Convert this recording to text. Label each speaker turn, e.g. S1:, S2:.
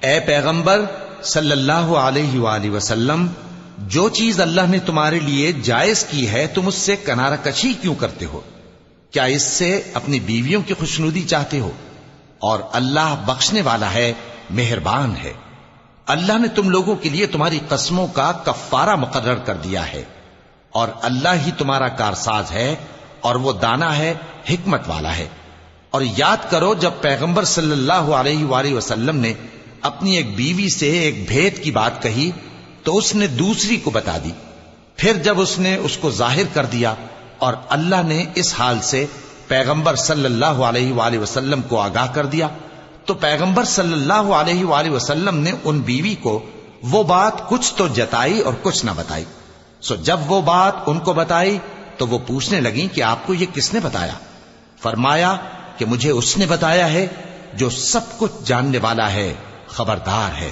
S1: اے پیغمبر صلی اللہ علیہ وآلہ وسلم، جو چیز اللہ نے تمہارے لیے جائز کی ہے تم اس سے کنارہ کشی کیوں کرتے ہو؟ کیا اس سے اپنی بیویوں کی خوشنودی چاہتے ہو؟ اور اللہ بخشنے والا ہے، مہربان ہے۔ اللہ نے تم لوگوں کے لیے تمہاری قسموں کا کفارہ مقرر کر دیا ہے، اور اللہ ہی تمہارا کارساز ہے، اور وہ دانا ہے، حکمت والا ہے۔ اور یاد کرو جب پیغمبر صلی اللہ علیہ وآلہ وسلم نے اپنی ایک بیوی سے ایک بھید کی بات کہی تو اس نے دوسری کو بتا دی، پھر جب اس نے اس کو ظاہر کر دیا اور اللہ نے اس حال سے پیغمبر صلی اللہ علیہ وآلہ وسلم کو آگاہ کر دیا تو پیغمبر صلی اللہ علیہ وآلہ وسلم نے ان بیوی کو وہ بات کچھ تو جتائی اور کچھ نہ بتائی۔ سو جب وہ بات ان کو بتائی تو وہ پوچھنے لگیں کہ آپ کو یہ کس نے بتایا؟ فرمایا کہ مجھے اس نے بتایا ہے جو سب کچھ جاننے والا ہے، خبردار ہے۔